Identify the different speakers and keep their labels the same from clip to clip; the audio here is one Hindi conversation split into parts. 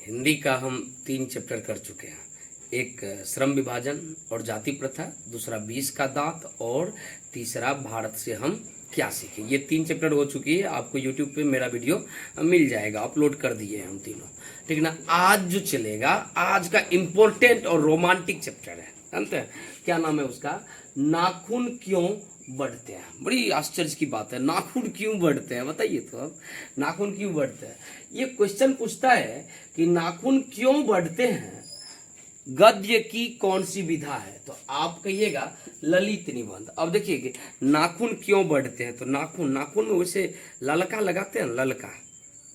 Speaker 1: हिंदी का हम 3 चैप्टर कर चुके हैं। एक श्रम विभाजन और जाति प्रथा, दूसरा 20 का दांत और तीसरा भारत से हम क्या सीखे। ये 3 चैप्टर हो चुकी है। आपको यूट्यूब पे मेरा वीडियो मिल जाएगा, अपलोड कर दिए हैं हम तीनों, ठीक ना। आज जो चलेगा, आज का इम्पोर्टेंट और रोमांटिक चैप्टर है, जानते हैं क्या नाम है उसका? नाखून क्यों बढ़ते हैं। बड़ी आश्चर्य की बात है, नाखून क्यों बढ़ते हैं, बताइए तो। अब नाखून क्यों बढ़ते हैं, ये क्वेश्चन पूछता है कि नाखून क्यों बढ़ते हैं, गद्य की कौन सी विधा है। तो आप कहिएगा ललित निबंध। अब देखिए कि नाखून क्यों बढ़ते हैं, तो नाखून में वैसे ललका लगाते हैं, ललका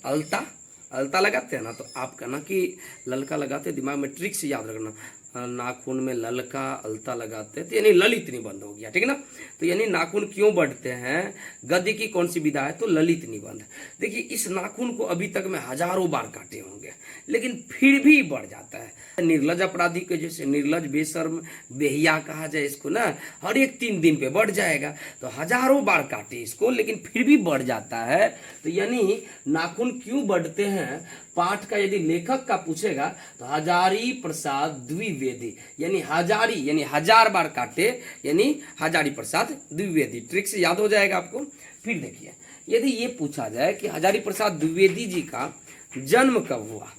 Speaker 1: अलता लगाते हैं ना, तो आप कहना कि ललका लगाते हैं, दिमाग में ट्रिक से याद रखना, नाखून में ललका अलता लगाते हैं, तो यानी ललित निबंध हो गया, ठीक है ना। तो यानी नाखून क्यों बढ़ते हैं, गद्य की कौन सी विधा है, तो ललित निबंध। देखिए इस नाखून को अभी तक मैं हजारों बार काटे होंगे, लेकिन फिर भी बढ़ जाता है। निर्लज अपराधी के जैसे निर्लज बेशर्म बेहिया कहा जाए इसको ना, हर एक 3 दिन पे बढ़ जाएगा। तो हजारों बार काटे इसको, लेकिन फिर भी बढ़ जाता है। तो यानी नाखून क्यों बढ़ते हैं, पाठ का यदि लेखक का पूछेगा तो हजारी प्रसाद द्विवेदी, यानी हजारी यानी 1000 बार काटे, यानी हजारी प्रसाद द्विवेदी। ट्रिक से याद हो जाएगा आपको। फिर देखिए यदि ये पूछा जाए कि हजारी प्रसाद द्विवेदी जी का जन्म कब हुआ,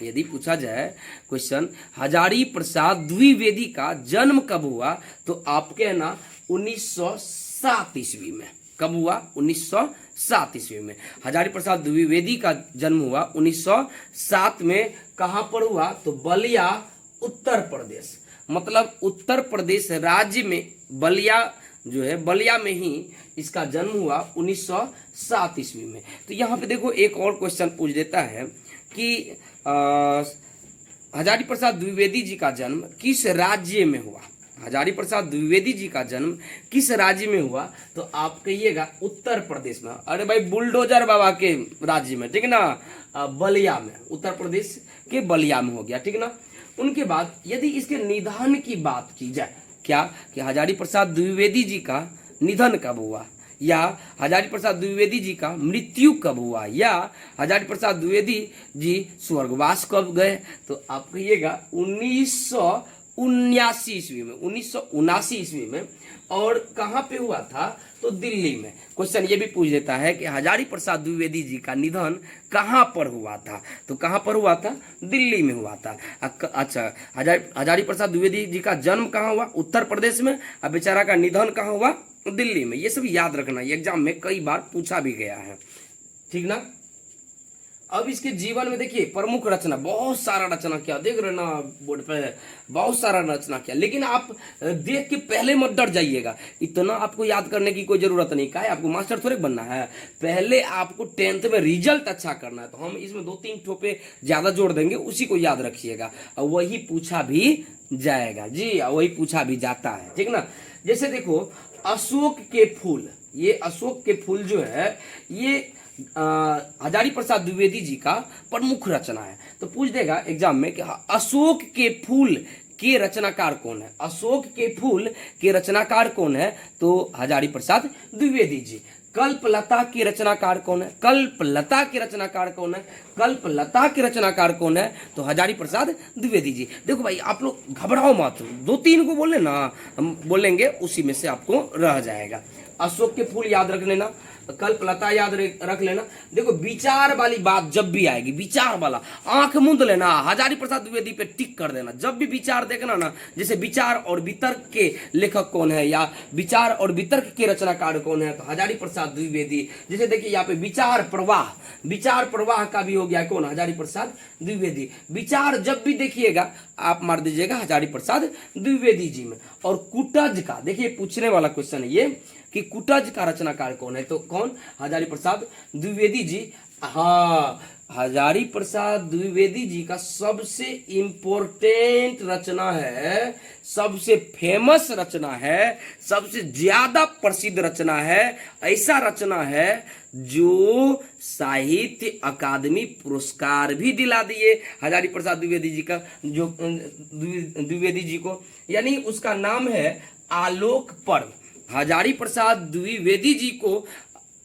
Speaker 1: यदि पूछा जाए क्वेश्चन हजारी प्रसाद द्विवेदी का जन्म कब हुआ, तो आप कहना 1907 ईस्वी में। कब हुआ? 1907 ईस्वी में हजारी प्रसाद द्विवेदी का जन्म हुआ 1907 में। कहां पर हुआ? तो बलिया उत्तर प्रदेश, मतलब उत्तर प्रदेश राज्य में बलिया जो है, बलिया में ही इसका जन्म हुआ 1907 ईस्वी में। तो यहाँ पे देखो एक और क्वेश्चन पूछ देता है कि हजारी प्रसाद द्विवेदी जी का जन्म किस राज्य में हुआ। हजारी प्रसाद द्विवेदी जी का जन्म किस राज्य में हुआ, तो आप कहिएगा उत्तर प्रदेश में। अरे भाई बुलडोजर बाबा के राज्य में, ठीक ना, बलिया में, उत्तर प्रदेश के बलिया में हो गया, ठीक ना। उनके बाद यदि इसके निधन की बात की जाए, क्या कि हजारी प्रसाद द्विवेदी जी का निधन कब हुआ, या हजारी प्रसाद द्विवेदी जी का मृत्यु कब हुआ, या हजारी प्रसाद द्विवेदी जी स्वर्गवास कब गए, तो आप कहिएगा 1979 ईस्वी में, 1979 ईस्वी में। और कहां पे हुआ था, तो दिल्ली में। क्वेश्चन ये भी पूछ देता है कि हजारी प्रसाद द्विवेदी जी का निधन कहां पर हुआ था, तो कहां पर हुआ था? दिल्ली में हुआ था। अच्छा, हजारी प्रसाद द्विवेदी जी का जन्म कहां हुआ? उत्तर प्रदेश में। अब बेचारा का निधन कहां हुआ? दिल्ली में। ये सब याद रखना, ये एग्जाम में कई बार पूछा भी गया है, ठीक ना। अब इसके जीवन में देखिए प्रमुख रचना, बहुत सारा रचना किया, देख रहे ना बोर्ड पे, बहुत सारा रचना किया। लेकिन आप देख के पहले मत डर जाइएगा, इतना आपको याद करने की कोई जरूरत नहीं। का है, आपको मास्टर थोड़े बनना है, पहले आपको 10th में रिजल्ट अच्छा करना है। तो हम इसमें 2-3 ठोपे ज्यादा जोड़ देंगे, उसी को याद रखिएगा, और वही पूछा भी जाएगा जी, वही पूछा भी जाता है, ठीक ना। जैसे देखो अशोक के फूल, ये अशोक के फूल जो है, ये हजारी प्रसाद द्विवेदी जी का प्रमुख रचना है। तो पूछ देगा एग्जाम में कि अशोक के फूल के रचनाकार कौन है, अशोक के फूल के रचनाकार कौन है, तो हजारी प्रसाद द्विवेदी जी। कल्पलता की रचनाकार कौन है, कल्पलता के रचनाकार कौन है, कल्पलता के रचनाकार कौन है, तो हजारी प्रसाद द्विवेदी जी। देखो भाई आप लोग घबराओ मत, 2-3 को बोले ना, हम बोलेंगे उसी में से आपको रह जाएगा। अशोक के फूल याद रख लेना, कल्पलता याद रख लेना। देखो विचार वाली बात जब भी आएगी, विचार वाला आंख मूंद लेना, हजारी प्रसाद द्विवेदी पे टिक कर देना। जब भी विचार देखना ना, जैसे विचार और वितर्क के लेखक कौन है, या विचार और वितर्क के रचनाकार कौन है, तो हजारी प्रसाद द्विवेदी। जैसे देखिए यहाँ पे विचार प्रवाह का भी हो गया कौन, हजारी प्रसाद द्विवेदी। विचार जब भी देखिएगा आप मार दीजिएगा हजारी प्रसाद द्विवेदी जी में। और कुटज का, देखिए पूछने वाला क्वेश्चन है ये कि कुटज का रचनाकार कौन है, तो कौन, हजारी प्रसाद द्विवेदी जी। हाँ, हजारी प्रसाद द्विवेदी जी का सबसे इंपॉर्टेंट रचना है, सबसे फेमस रचना है, सबसे ज्यादा प्रसिद्ध रचना है, ऐसा रचना है जो साहित्य अकादमी पुरस्कार भी दिला दिए हजारी प्रसाद द्विवेदी जी का, जो द्विवेदी जी को, यानी उसका नाम है आलोक पर्व। हजारी प्रसाद द्विवेदी जी को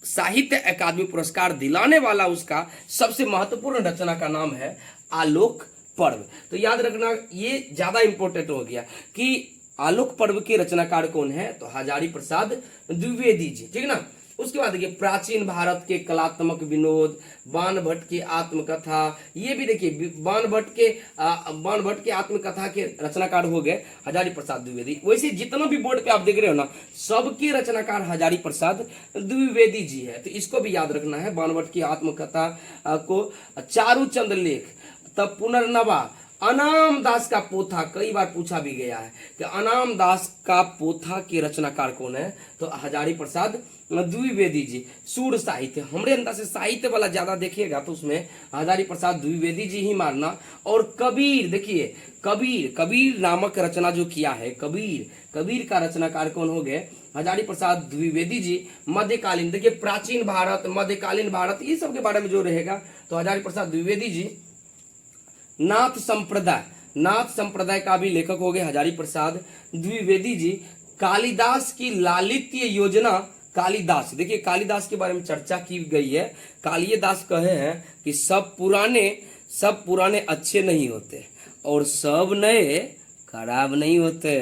Speaker 1: साहित्य अकादमी पुरस्कार दिलाने वाला उसका सबसे महत्वपूर्ण रचना का नाम है आलोक पर्व। तो याद रखना, ये ज्यादा इंपॉर्टेंट हो गया कि आलोक पर्व के रचनाकार कौन है, तो हजारी प्रसाद द्विवेदी जी, ठीक ना। उसके बाद देखिए प्राचीन भारत के कलात्मक विनोद, बाण भट्ट की आत्मकथा, ये भी देखिए बाण भट्ट के आत्मकथा के रचनाकार हो गए हजारी प्रसाद द्विवेदी। वैसे जितना भी बोर्ड पे आप देख रहे हो ना, सबके रचनाकार हजारी प्रसाद द्विवेदी जी है, तो इसको भी याद रखना है। बाण भट्ट की आत्मकथा को चारूचंद लेख, तब पुनर्नवा, अनाम दास का पोथा, कई बार पूछा भी गया है कि अनाम दास का पोथा के रचनाकार कौन है, तो हजारी प्रसाद द्विवेदी जी। सूर साहित्य, हमारे अंदाज से साहित्य वाला ज्यादा देखिएगा तो उसमें हजारी प्रसाद द्विवेदी जी ही मारना। और कबीर, देखिए कबीर नामक रचना जो किया है, कबीर का रचनाकार कौन हो गए, हजारी प्रसाद द्विवेदी जी। मध्यकालीन, देखिए प्राचीन भारत, मध्यकालीन भारत, ये सब के बारे में जो रहेगा तो हजारी प्रसाद द्विवेदी जी। नाथ संप्रदाय का भी लेखक हो गए हजारी प्रसाद द्विवेदी जी। कालिदास की लालित्य योजना, कालिदास, देखिए कालिदास के बारे में चर्चा की गई है। कालिदास कहे हैं कि सब पुराने अच्छे नहीं होते और सब नए खराब नहीं होते।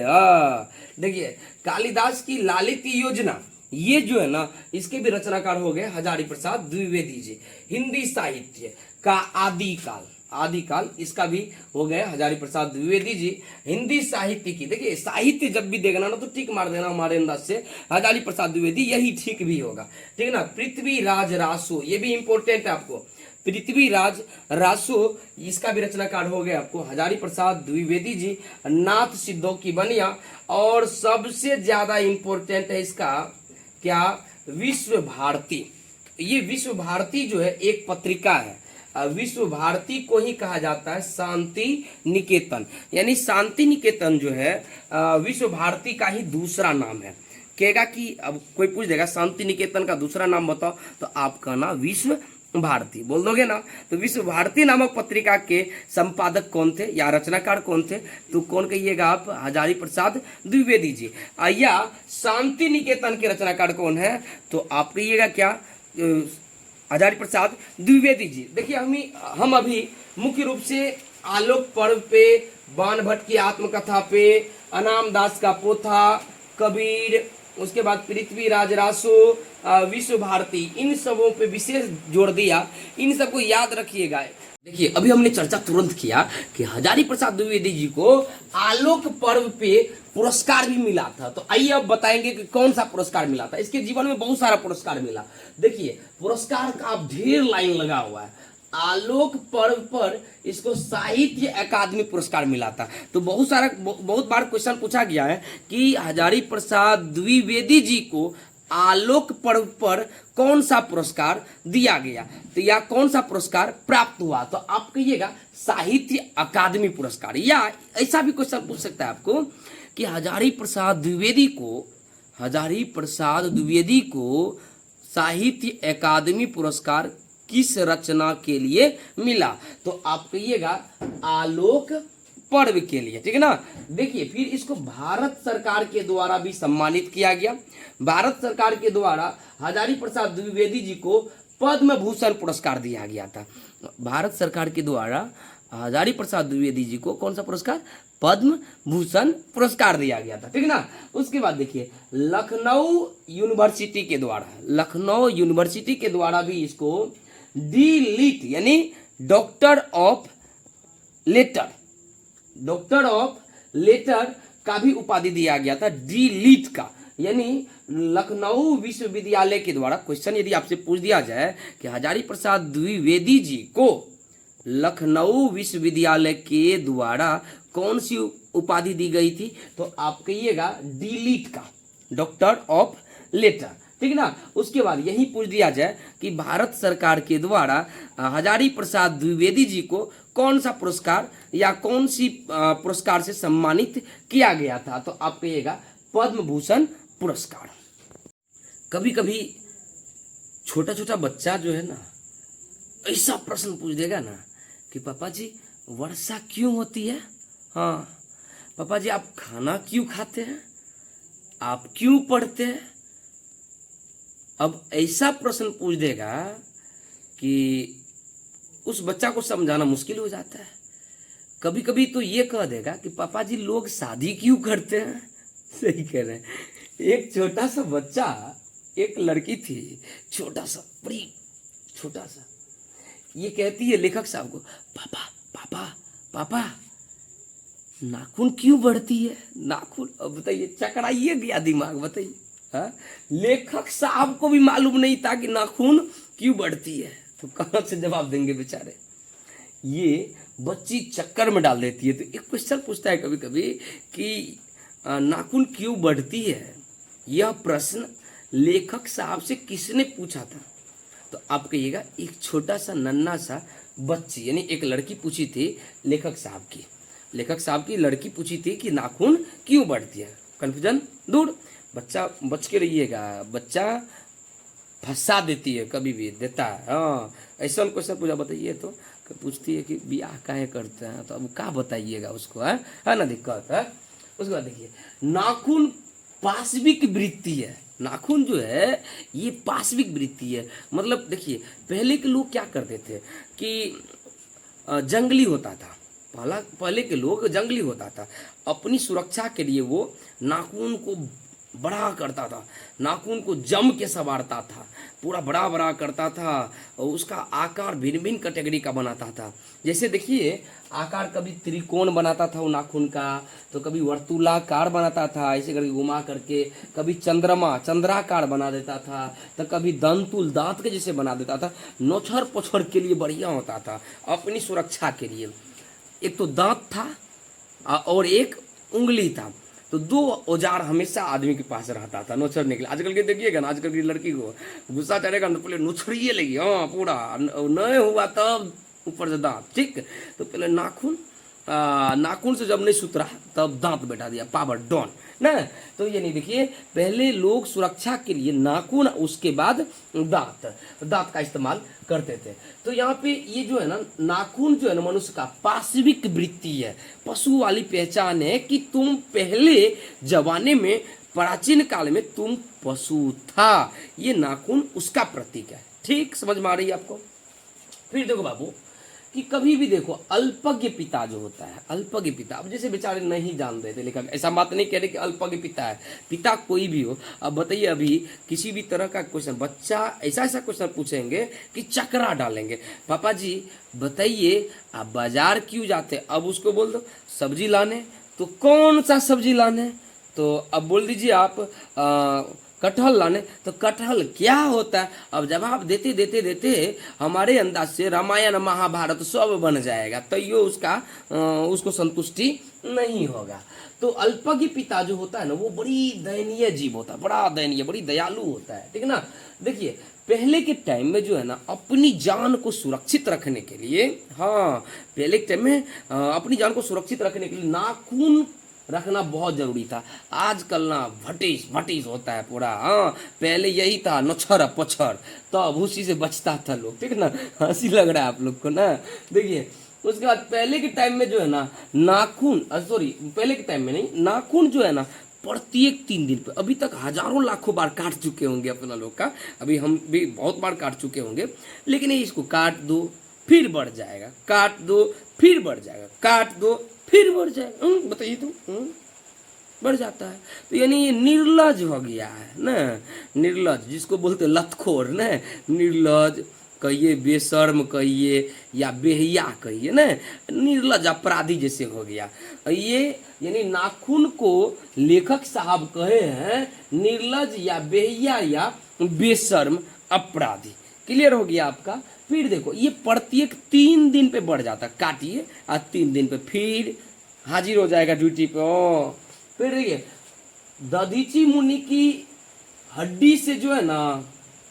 Speaker 1: देखिए कालिदास की लालित्य योजना, ये जो है ना, इसके भी रचनाकार हो गए हजारी प्रसाद द्विवेदी जी। हिंदी साहित्य का आदिकाल, इसका भी हो गए हजारी प्रसाद द्विवेदी जी। हिंदी साहित्य की, देखिए साहित्य जब भी देखना ना तो टिक मार देना हमारे अंदाज से हजारी प्रसाद द्विवेदी, यही ठीक भी होगा, ठीक है ना। पृथ्वीराज रासो, ये भी इंपॉर्टेंट है आपको, पृथ्वीराज रासो, इसका भी रचनाकार हो गया आपको हजारी प्रसाद द्विवेदी जी। नाथ सिद्धों की बनिया, और सबसे ज्यादा इंपॉर्टेंट है इसका क्या, विश्व भारती। ये विश्व भारती जो है एक पत्रिका है, विश्व भारती को ही कहा जाता है शांति निकेतन, यानी शांति निकेतन जो है विश्व भारती का ही दूसरा नाम है। कहेगा कि अब कोई पूछ देगा शांति निकेतन का दूसरा नाम बताओ, तो आप कहना विश्व भारती बोल दोगे ना। तो विश्व भारती नामक पत्रिका के संपादक कौन थे या रचनाकार कौन थे, तो कौन कहिएगा आप, हजारी प्रसाद द्विवेदी जी। या शांति निकेतन के रचनाकार कौन है, तो आप कहिएगा क्या, हजारी प्रसाद द्विवेदी जी। देखिए हम अभी मुख्य रूप से आलोक पर्व पे, बाण भट्ट की आत्मकथा पे, अनाम दास का पोथा, कबीर, उसके बाद पृथ्वीराज रासो, विश्व भारती, इन सबों पे विशेष जोर दिया, इन सबको याद रखिएगा। देखिए अभी हमने चर्चा तुरंत किया कि हजारी प्रसाद द्विवेदी जी को आलोक पर्व पे पुरस्कार भी मिला था। तो आइए अब बताएंगे कि कौन सा पुरस्कार मिला था। इसके जीवन में बहुत सारा पुरस्कार मिला। देखिए पुरस्कार का ढेर लाइन लगा हुआ है। आलोक पर्व पर इसको साहित्य अकादमी पुरस्कार मिला था। तो बहुत बार क्वेश्चन पूछा गया है कि हजारी प्रसाद द्विवेदी जी को आलोक पर्व पर कौन सा पुरस्कार दिया गया, तो या कौन सा पुरस्कार प्राप्त हुआ, तो आप कहिएगा साहित्य अकादमी पुरस्कार। या ऐसा भी क्वेश्चन पूछ सकता है आपको कि हजारी प्रसाद द्विवेदी को साहित्य अकादमी पुरस्कार किस रचना के लिए मिला, तो आप कहिएगा आलोक पर्व के लिए, ठीक है ना। देखिए फिर इसको भारत सरकार के द्वारा भी सम्मानित किया गया। भारत सरकार के द्वारा हजारी प्रसाद द्विवेदी जी को पद्म भूषण पुरस्कार दिया गया था। भारत सरकार के द्वारा हजारी प्रसाद द्विवेदी जी को कौन सा पुरस्कार, पद्म भूषण पुरस्कार दिया गया था, ठीक है ना। उसके बाद देखिए लखनऊ यूनिवर्सिटी के द्वारा भी इसको डी.लिट यानी डॉक्टर ऑफ लेटर का भी उपाधि दिया गया था, डी.लिट का, यानी लखनऊ विश्वविद्यालय के द्वारा। क्वेश्चन यदि आपसे पूछ दिया जाए कि हजारी प्रसाद द्विवेदी जी को लखनऊ विश्वविद्यालय के द्वारा कौन सी उपाधि दी गई थी, तो आप कहिएगा डी.लिट का, डॉक्टर ऑफ लेटर, ठीक है ना। उसके बाद यही पूछ दिया जाए कि भारत सरकार के द्वारा हजारी प्रसाद द्विवेदी जी को कौन सा पुरस्कार या कौन सी पुरस्कार से सम्मानित किया गया था, तो आप कहिएगा पद्म भूषण पुरस्कार। कभी कभी छोटा छोटा बच्चा जो है ना ऐसा प्रश्न पूछ देगा ना कि पापा जी वर्षा क्यों होती है, हाँ पापा जी आप खाना क्यों खाते हैं, आप क्यों पढ़ते हैं, अब ऐसा प्रश्न पूछ देगा कि उस बच्चा को समझाना मुश्किल हो जाता है। कभी कभी तो ये कह देगा कि पापा जी लोग शादी क्यों करते हैं। सही कह रहे हैं। एक छोटा सा बच्चा, एक लड़की थी, छोटा सा, बड़ी छोटा सा, ये कहती है लेखक साहब को, पापा पापा पापा नाखून क्यों बढ़ती है, नाखून। अब बताइए, चकराइए गया दिमाग, बताइए। हाँ, लेखक साहब को भी मालूम नहीं था कि नाखून क्यों बढ़ती है, तो कहां से जवाब देंगे बेचारे। ये बच्ची चक्कर में डाल देती है। तो एक क्वेश्चन पूछता है कभी कभी कि नाखून क्यों बढ़ती है, यह प्रश्न लेखक साहब से किसने पूछा था। तो आप कहिएगा एक छोटा सा नन्हा सा बच्ची, यानी एक लड़की पूछी थी लेखक साहब की। लेखक साहब की लड़की पूछी थी कि नाखून क्यों बढ़ती है। कंफ्यूजन दूर, बच्चा बच के रहिएगा, बच्चा फंसा देती है, कभी भी देता है। हाँ, ऐसा क्वेश्चन पूछा, बताइए तो पूछती है कि ब्याह काहे करते हैं, तो अब क्या बताइएगा उसको, है ना, दिक्कत है। उसके बाद देखिए, नाखून पाशविक वृत्ति है। नाखून जो है ये पाशविक वृत्ति है। मतलब देखिए, पहले के लोग क्या करते थे कि जंगली होता था, पहले के लोग जंगली होता था, अपनी सुरक्षा के लिए वो नाखून को बड़ा करता था, नाखून को जम के संवारता था, पूरा बड़ा बड़ा करता था, और उसका आकार भिन्न भिन्न कैटेगरी का बनाता था। जैसे देखिए, आकार कभी त्रिकोण बनाता था वो नाखून का, तो कभी वर्तुलाकार बनाता था ऐसे करके घुमा करके, कभी चंद्राकार बना देता था, तो कभी दंतुल दांत के जैसे बना देता था। नोचर पोछर के लिए बढ़िया होता था, अपनी सुरक्षा के लिए। एक तो दांत था और एक उंगली था, तो दो औजार हमेशा आदमी के पास रहता था नोचरने के लिए। आजकल के देखिएगा ना, आजकल की लड़की को गुस्सा चढ़ेगा ना, पहले नोचरिए लगी, हाँ पूरा, नहीं हुआ तब ऊपर से दांत, ठीक। तो पहले नाखून से जब नहीं सुतरा तब दांत बैठा दिया, पावर डॉन ना। तो ये नहीं, देखिए पहले लोग सुरक्षा के लिए नाखून, उसके बाद दांत का इस्तेमाल करते थे। तो यहाँ पे ये जो है ना, नाखून जो है ना मनुष्य का पाशविक वृत्ति है, पशु वाली पहचान है कि तुम पहले जमाने में, प्राचीन काल में तुम पशु था। ये नाखून उसका प्रतीक है। ठीक समझ में आ रही है आपको। फिर देखो बाबू कि कभी भी देखो, अल्पज्ञ पिता जो होता है, अल्पज्ञ पिता, अब जैसे बेचारे नहीं जान रहे थे लेकिन ऐसा बात नहीं कह रहे कि अल्पज्ञ पिता है, पिता कोई भी हो। अब बताइए, अभी किसी भी तरह का क्वेश्चन, बच्चा ऐसा क्वेश्चन पूछेंगे कि चकरा डालेंगे, पापा जी बताइए आप बाजार क्यों जाते, अब उसको बोल दो सब्जी लाने, तो कौन सा सब्जी लाने, तो अब बोल दीजिए आप कटहल लाने, तो कटहल क्या होता है। अब जवाब देते देते देते हमारे अंदाज से रामायण महाभारत सब बन जाएगा, तो ये उसको संतुष्टि नहीं होगा। तो अल्पज्ञ पिता जो होता है ना, वो बड़ी दयनीय जीव होता है, बड़ा दयनीय, बड़ी दयालु होता है, ठीक है ना। देखिए पहले के टाइम में जो है ना, अपनी जान को सुरक्षित रखने के लिए, हाँ पहले के टाइम में अपनी जान को सुरक्षित रखने के लिए नाखून रखना बहुत जरूरी था। आजकल ना भटिस होता है पूरा। हाँ, पहले यही था, नोछर पछर, तब उसी से बचता था लोग, ठीक ना। हंसी लग रहा है आप लोग को ना। देखिए उसके बाद पहले के टाइम में जो है ना, नाखून, सॉरी पहले के टाइम में नहीं, नाखून जो है ना प्रत्येक 3 दिन पे, अभी तक हजारों लाखों बार काट चुके होंगे अपना लोग का, अभी हम भी बहुत बार काट चुके होंगे, लेकिन इसको काट दो फिर बढ़ जाएगा, काट दो फिर बढ़ जाएगा, काट दो फिर बढ़ जाएगा। बताइए तो, बढ़ जाता है। तो यानी ये निर्लज हो गया है ना, निर्लज जिसको बोलते लतखोर ना, निर्लज कहिए, बेशर्म कहिए, या बेहिया कहिए ना, निर्लज अपराधी जैसे हो गया ये। यानी नाखून को लेखक साहब कहे हैं निर्लज या बेहिया या बेशर्म अपराधी। क्लियर हो गया आपका। फिर देखो, ये प्रत्येक 3 दिन पे बढ़ जाता, काटिए और 3 दिन पे फिर हाजिर हो जाएगा ड्यूटी पे। फिर देखिए, दधीची मुनि की हड्डी से जो है ना,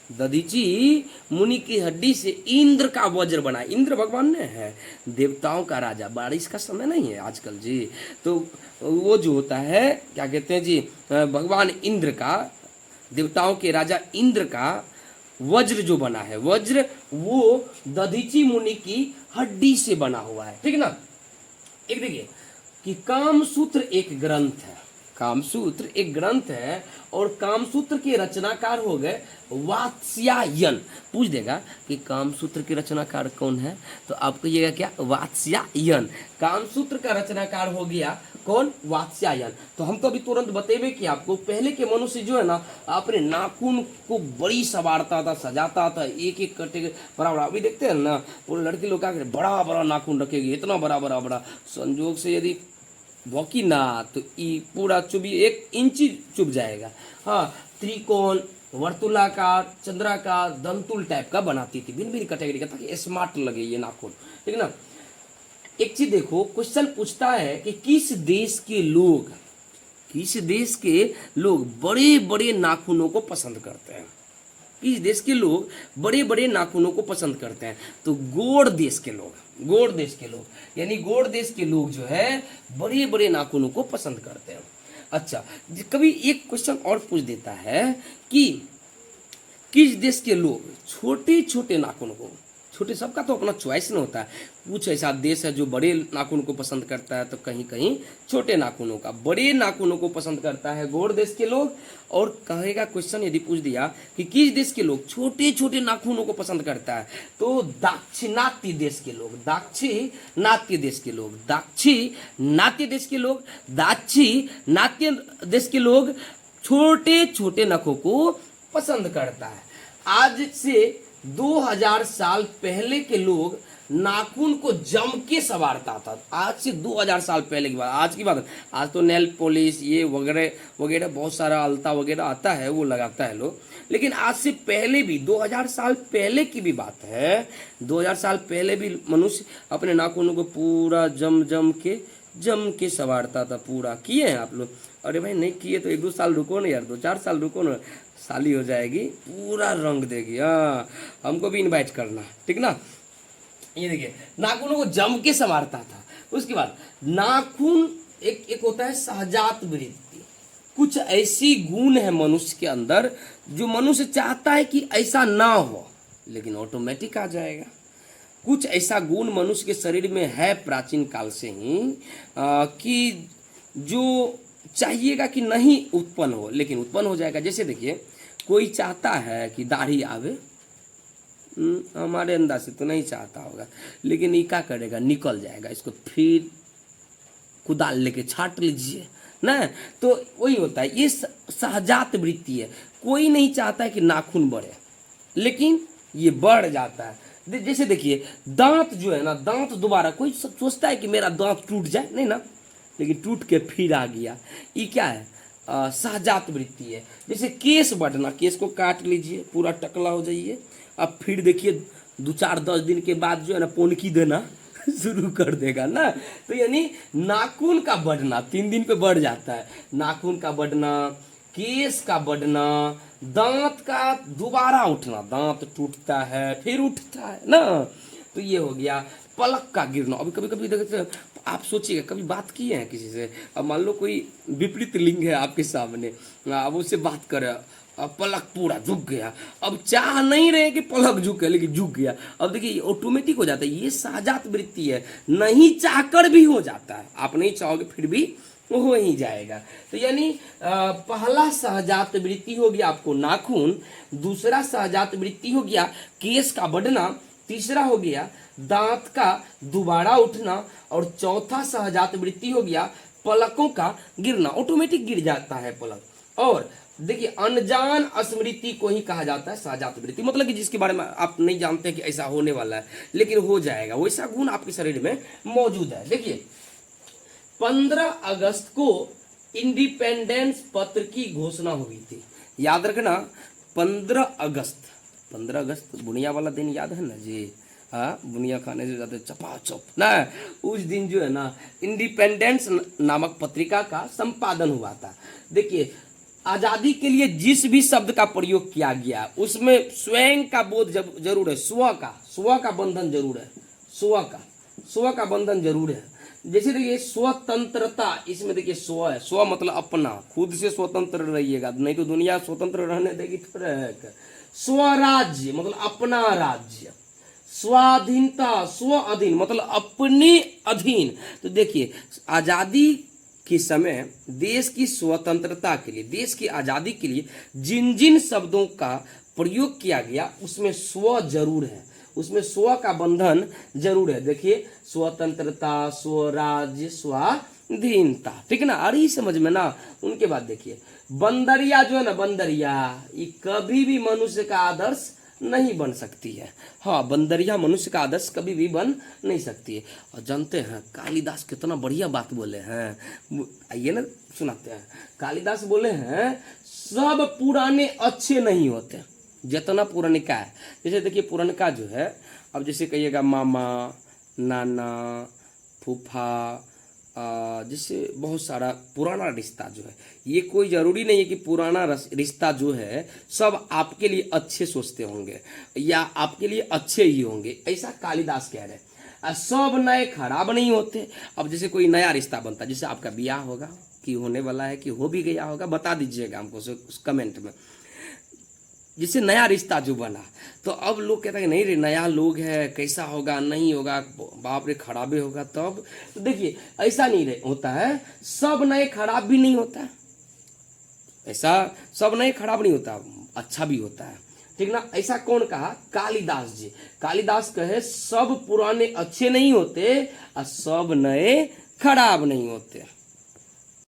Speaker 1: दधीची मुनि की हड्डी से इंद्र का वज्र बना। इंद्र भगवान ने है, देवताओं का राजा, बारिश का समय नहीं है आजकल जी, तो वो जो होता है क्या कहते हैं जी, भगवान इंद्र का, देवताओं के राजा इंद्र का वज्र जो बना है, वज्र वो दधीची मुनि की हड्डी से बना हुआ है, ठीक ना। एक देखिए कि कामसूत्र एक ग्रंथ है, कामसूत्र एक ग्रंथ है और कामसूत्र के रचनाकार हो गए वात्स्यायन। पूछ देगा कि कामसूत्र के रचनाकार कौन है, तो आप कहिएगा क्या, वात्स्यायन। कामसूत्र का रचनाकार हो गया कौन, वात्स्यायन। तो हम तो अभी तुरंत बतेबे कि आपको पहले के मनुष्य जो है ना अपने नाखून को बड़ी सवारता था, सजाता था, एक एक कटे बड़ा बड़ा। अभी देखते हैं ना पूरे लड़के लोग क्या करे, बड़ा बड़ा नाखून रखेगी, इतना बड़ा बड़ा बड़ा, संजोग से यदि भौकी ना तो ये पूरा चुभी 1 इंची चुभ जाएगा। हाँ, त्रिकोण, वर्तुलाकार, चंद्राकार, दंतुल टाइप का बनाती थी, भिन्न भिन्न कैटेगरी का, ताकि स्मार्ट लगे ये नाखून, ठीक ना। एक चीज देखो, क्वेश्चन पूछता है कि किस देश के लोग बड़े बड़े नाखूनों को पसंद करते हैं। किस देश के लोग बड़े बड़े नाखूनों को पसंद करते हैं, तो गोंड देश के लोग, यानी गोंड देश के लोग जो है बड़े बड़े नाखूनों को पसंद करते हैं। अच्छा, कभी एक क्वेश्चन और पूछ देता है कि किस देश के लोग छोटे छोटे नाखून को, छोटे, सबका तो अपना चॉइस नहीं होता है, कुछ ऐसा देश है जो बड़े नाखून को पसंद करता है, तो कहीं कहीं छोटे नाखूनों का, बड़े नाखूनों को पसंद करता है गोंड देश के लोग। और कहेगा क्वेश्चन यदि पूछ दिया कि किस देश के लोग छोटे छोटे नाखूनों को पसंद करता है, तो दाक्षिणात्य देश के लोग, दाक्षिणात्य देश के लोग छोटे छोटे नखों को पसंद करता है। आज से 2000 साल पहले के लोग नाखून को जम के संवारता था। आज से 2000 साल पहले की बात, आज की बात। आज तो नेल पॉलिश ये वगैरह वगैरह बहुत सारा अलता वगैरह आता है, वो लगाता है लोग, लेकिन आज से पहले भी 2000 साल पहले की भी बात है। 2000 साल पहले भी मनुष्य अपने नाखूनों को पूरा जम के संवारता था। पूरा किए हैं आप लोग? अरे भाई नहीं किए तो 1-2 साल रुको ना यार, 2-4 साल रुको ना, साली हो जाएगी, पूरा रंग देगी। हाँ, हमको भी इनवाइट करना, ठीक ना। ये देखिए, नाखूनों को जम के संवारता था। उसके बाद नाखून एक होता है सहजात वृत्ति। कुछ ऐसी गुण है मनुष्य के अंदर जो मनुष्य चाहता है कि ऐसा ना हो, लेकिन ऑटोमेटिक आ जाएगा। कुछ ऐसा गुण मनुष्य के शरीर में है प्राचीन काल से ही कि जो चाहिएगा कि नहीं उत्पन्न हो, लेकिन उत्पन्न हो जाएगा। जैसे देखिए, कोई चाहता है कि दाढ़ी आवे, हमारे अंदाज से तो नहीं चाहता होगा, लेकिन ये क्या करेगा, निकल जाएगा, इसको फिर कुदाल लेके छाट लीजिए ना। तो वही होता है, ये सहजात वृत्ति है। कोई नहीं चाहता है कि नाखून बढ़े, लेकिन ये बढ़ जाता है। जैसे देखिए, दांत जो है ना, दांत दोबारा, कोई सोचता है कि मेरा दांत टूट जाए, नहीं ना, लेकिन टूट के फिर आ गया। ये क्या है, सहजात वृत्ति है। जैसे केस बढ़ना, केस को काट लीजिए, पूरा टकला हो जाइए, अब फिर देखिए 2-4-10 दिन के बाद जो है ना पोनकी देना शुरू कर देगा ना। तो यानी नाखून का बढ़ना 3 दिन पे बढ़ जाता है। नाखून का बढ़ना, केस का बढ़ना, दांत का दोबारा उठना, दांत टूटता है फिर उठता है ना। तो ये हो गया पलक का गिरना। अभी कभी कभी देखते, आप सोचिएगा, कभी बात किए हैं किसी से, अब मान लो कोई विपरीत लिंग है आपके सामने, अब उससे बात करे, अब पलक पूरा झुक गया, अब चाह नहीं रहे कि पलक झुके, लेकिन झुक गया। अब देखिए ऑटोमेटिक हो जाता है, ये सहजात वृत्ति है, नहीं चाहकर भी हो जाता है। आप नहीं चाहोगे फिर भी हो ही जाएगा। तो यानी पहला सहजात वृत्ति हो गया आपको नाखून, दूसरा सहजात वृत्ति हो गया केस का बढ़ना, तीसरा हो गया दांत का दोबारा उठना, और चौथा सहजात वृत्ति हो गया पलकों का गिरना। ऑटोमेटिक गिर जाता है पलक। और देखिए, अनजान स्मृति को ही कहा जाता है सहजात वृत्ति, मतलब कि जिसके बारे में आप नहीं जानते कि ऐसा होने वाला है, लेकिन हो जाएगा, वैसा गुण आपके शरीर में मौजूद है। देखिए, 15 अगस्त को इंडिपेंडेंस पत्र की घोषणा हुई थी। याद रखना, 15 अगस्त बुनिया वाला दिन याद है ना जी। हाँ, बुनिया खाने से जाते चपाचप ना, उस दिन जो है ना इंडिपेंडेंस नामक पत्रिका का संपादन हुआ था। देखिए, आजादी के लिए जिस भी शब्द का प्रयोग किया गया उसमें स्वयं का बोध जरूर है, स्व का बंधन जरूर है, स्व का बंधन जरूर है। जैसे देखिए, स्वतंत्रता, इसमें देखिए स्व है, स्व मतलब अपना, खुद से स्वतंत्र रहिएगा, नहीं तो दुनिया स्वतंत्र रहने देगी थोड़े। स्वराज्य मतलब अपना राज्य, स्वाधीनता, स्व अधीन मतलब अपने अधीन। तो देखिए, आजादी कि समय देश की स्वतंत्रता के लिए, देश की आज़ादी के लिए जिन जिन शब्दों का प्रयोग किया गया उसमें स्व जरूर है, उसमें स्व का बंधन जरूर है। देखिए स्वतंत्रता, स्वराज्य, स्वाधीनता, ठीक है ना, आ रही समझ में ना। उनके बाद देखिए बंदरिया जो है ना, बंदरिया ये कभी भी मनुष्य का आदर्श नहीं बन सकती है। हाँ, बंदरिया मनुष्य का आदर्श कभी भी बन नहीं सकती है। और जानते हैं कालिदास कितना बढ़िया बात बोले हैं, आइए ना सुनाते हैं। कालिदास बोले हैं सब पुराने अच्छे नहीं होते, जितना पुरानिका है। जैसे देखिए पुरानिका जो है, अब जैसे कहिएगा मामा, नाना, फूफा, जैसे बहुत सारा पुराना रिश्ता जो है, ये कोई ज़रूरी नहीं है कि पुराना रिश्ता जो है सब आपके लिए अच्छे सोचते होंगे या आपके लिए अच्छे ही होंगे, ऐसा कालिदास कह रहे हैं। सब नए खराब नहीं होते। अब जैसे कोई नया रिश्ता बनता है, जैसे आपका ब्याह होगा कि होने वाला है कि हो भी गया होगा, बता दीजिएगा हमको उस कमेंट में। जिससे नया रिश्ता जो बना, तो अब लोग कहते हैं नहीं रे नया लोग है, कैसा होगा, नहीं होगा, बाप रे खराबे होगा। तब तो देखिए ऐसा नहीं होता है, सब नए खराब भी नहीं होता है, ऐसा सब नए खराब नहीं होता, अच्छा भी होता है, ठीक ना। ऐसा कौन कहा? कालिदास जी। कालिदास कहे सब पुराने अच्छे नहीं होते और सब नए खराब नहीं होते।